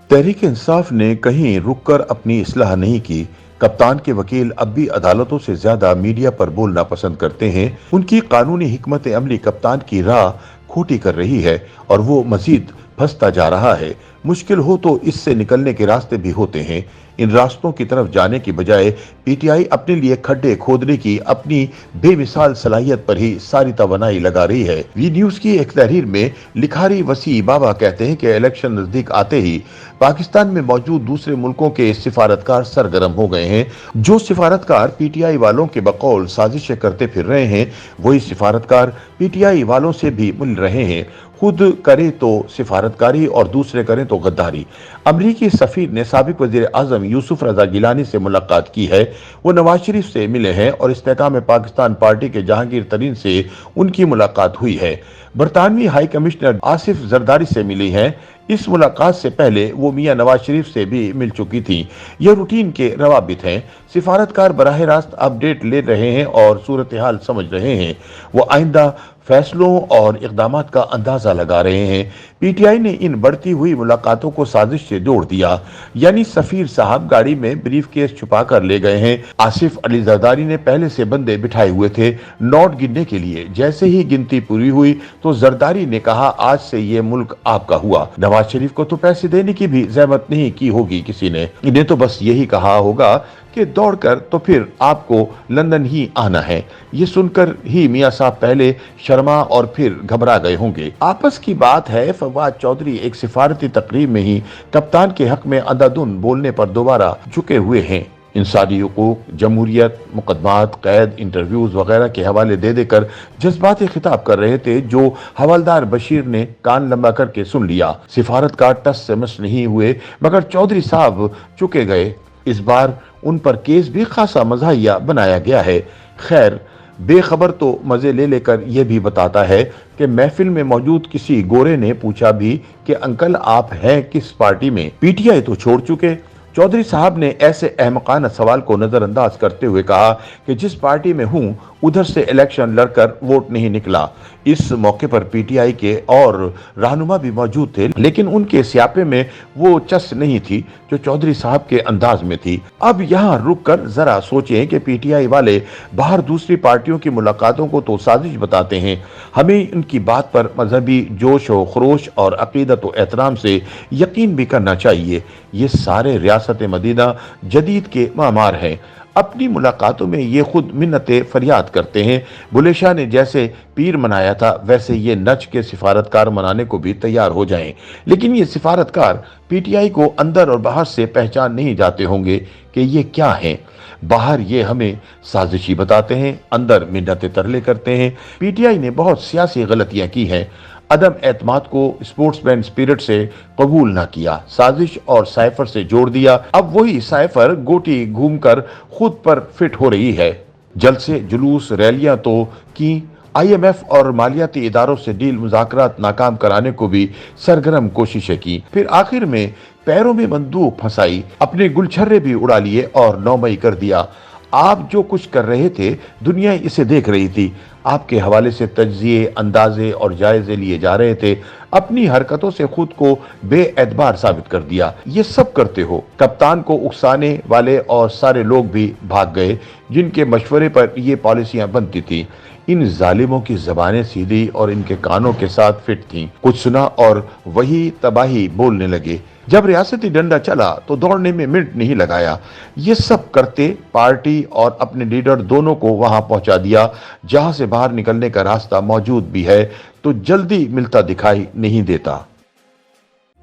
तहरीक इंसाफ ने कहीं रुककर अपनी इस्लाह नहीं की। कप्तान के वकील अब भी अदालतों से ज्यादा मीडिया पर बोलना पसंद करते हैं। उनकी कानूनी हिकमत अमली कप्तान की राह खोटी कर रही है और वो मजीद फंसता जा रहा है। मुश्किल हो तो इससे निकलने के रास्ते भी होते हैं। इन रास्तों की तरफ जाने की बजाय पीटीआई अपने लिए खड्डे खोदने की अपनी बेमिसाल सलाहियत पर ही सारी तवानाई लगा रही है। वी न्यूज की एक तहरीर में लिखारी वसी बाबा कहते हैं कि इलेक्शन नजदीक आते ही पाकिस्तान में मौजूद दूसरे मुल्कों के सिफारतकार सरगर्म हो गए हैं। जो सिफारतकार पीटीआई वालों के बकौल साजिशें करते फिर रहे हैं, वही सिफारतकार पीटीआई वालों से भी मिल रहे हैं। खुद करे तो सिफारतकारी और दूसरे करें तो गद्दारी। अमरीकी सफीर ने साबिक वजीर आजम यूसुफ रजा गिलानी से मुलाकात की है। वो नवाज शरीफ से मिले हैं और इस्तेकाम पाकिस्तान पार्टी के जहांगीर तरीन से उनकी मुलाकात हुई है। बरतानवी हाई कमिश्नर आसिफ जरदारी से मिली हैं। इस मुलाकात से पहले वो मियां नवाज शरीफ से भी मिल चुकी थी। यह रूटीन के रवाबित हैं। सिफारतकार बराह रास्त अपडेट ले रहे हैं और सूरत हाल समझ रहे हैं। वो आइंदा फैसलों और इकदामात का अंदाजा लगा रहे हैं। पीटीआई ने इन बढ़ती हुई मुलाकातों को साजिश से जोड़ दिया, यानी सफीर साहब गाड़ी में ब्रीफ केस छुपा कर ले गए हैं। आसिफ अली जरदारी ने पहले से बंदे बिठाए हुए थे नोट गिनने के लिए। जैसे ही गिनती पूरी हुई तो जरदारी ने कहा, आज से ये मुल्क आपका हुआ। नवाज शरीफ को तो पैसे देने की भी जहमत नहीं की होगी किसी ने। इन्हें तो बस यही कहा होगा कि दौड़कर तो फिर आपको लंदन ही आना है। ये सुनकर ही मियां साहब पहले शर्मा और फिर घबरा गए होंगे। आपस की बात है, फवाद चौधरी एक सिफारती तकरीब में ही कप्तान के हक में अंधाधुन बोलने पर दोबारा झुके हुए हैं। इंसानी हुकूक, जमहूरियत, मुकदमात, कैद, इंटरव्यूज वगैरह के हवाले दे देकर जज्बाती खिताब कर रहे थे, जो हवलदार बशीर ने कान लंबा करके सुन लिया। सिफारतकार टस से मस नहीं हुए, मगर चौधरी साहब चुके गए। इस बार उन पर केस भी खासा मज़ाहिया बनाया गया है। खैर, बेखबर तो मजे ले लेकर यह भी बताता है कि महफिल में मौजूद किसी गोरे ने पूछा भी कि अंकल आप हैं किस पार्टी में। पीटीआई तो छोड़ चुके। चौधरी साहब ने ऐसे अहमकाना सवाल को नजरअंदाज करते हुए कहा कि जिस पार्टी में हूं उधर से इलेक्शन लड़कर वोट नहीं निकला। इस मौके पर पीटीआई के और रहनुमा भी मौजूद थे, लेकिन उनके स्यापे में वो चस नहीं थी जो चौधरी साहब के अंदाज में थी। अब यहाँ रुककर जरा सोचें कि पीटीआई वाले बाहर दूसरी पार्टियों की मुलाकातों को तो साजिश बताते हैं। हमें उनकी बात पर मजहबी जोश व खरोश और अकीदत व एहतराम से यकीन भी करना चाहिए। ये सारे रियासत मदीना जदीद के मामार हैं। अपनी मुलाकातों में ये खुद मिन्नतें फरियाद करते हैं। बुले शाह ने जैसे पीर मनाया था, वैसे ये नच के सिफारतकार मनाने को भी तैयार हो जाएं। लेकिन ये सिफारतकार पीटीआई को अंदर और बाहर से पहचान नहीं जाते होंगे कि ये क्या हैं। बाहर ये हमें साजिशी बताते हैं, अंदर मिन्नतें तरले करते हैं। पीटीआई ने बहुत सियासी गलतियां की हैं। अदम एतमाद को स्पोर्ट्समैन स्पिरिट से कबूल न किया, साजिश और साइफर से जोड़ दिया। अब वही साइफर गोटी घूमकर खुद पर फिट हो रही है। जलसे, जुलूस, रैलियां तो की, आईएमएफ और मालियाती इदारों से डील मुज़ाकरात नाकाम कराने को भी सरगर्म कोशिशें की। फिर आखिर में पैरों में बंदूक फंसाई, अपने गुलछर्रे भी उड़ा लिए और नौमई कर दिया। आप जो कुछ कर रहे थे दुनिया इसे देख रही थी। आपके हवाले से तज्जिए, अंदाजे और जायजे लिए जा रहे थे। अपनी हरकतों से खुद को बेएतबार साबित कर दिया। ये सब करते हो। कप्तान को उकसाने वाले और सारे लोग भी भाग गए जिनके मशवरे पर ये पॉलिसियां बनती थी। इन जालिमों की जबानें सीधी और इनके कानों के साथ फिट थीं। कुछ सुना और वही तबाही बोलने लगे। जब रियासती डंडा चला तो दौड़ने में मिनट नहीं लगाया। ये सब करते पार्टी और अपने लीडर दोनों को वहां पहुंचा दिया जहां से बाहर निकलने का रास्ता मौजूद भी है तो जल्दी मिलता दिखाई नहीं देता।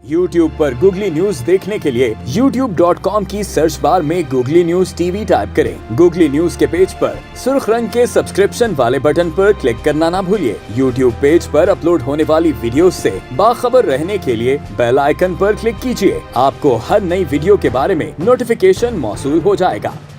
YouTube पर गूगली न्यूज देखने के लिए youtube.com की सर्च बार में गूगली न्यूज टीवी टाइप करें। गूगली न्यूज के पेज पर सुर्ख रंग के सब्सक्रिप्शन वाले बटन पर क्लिक करना ना भूलिए। YouTube पेज पर अपलोड होने वाली वीडियोस से बाखबर रहने के लिए बेल आइकन पर क्लिक कीजिए। आपको हर नई वीडियो के बारे में नोटिफिकेशन मौसूल हो जाएगा।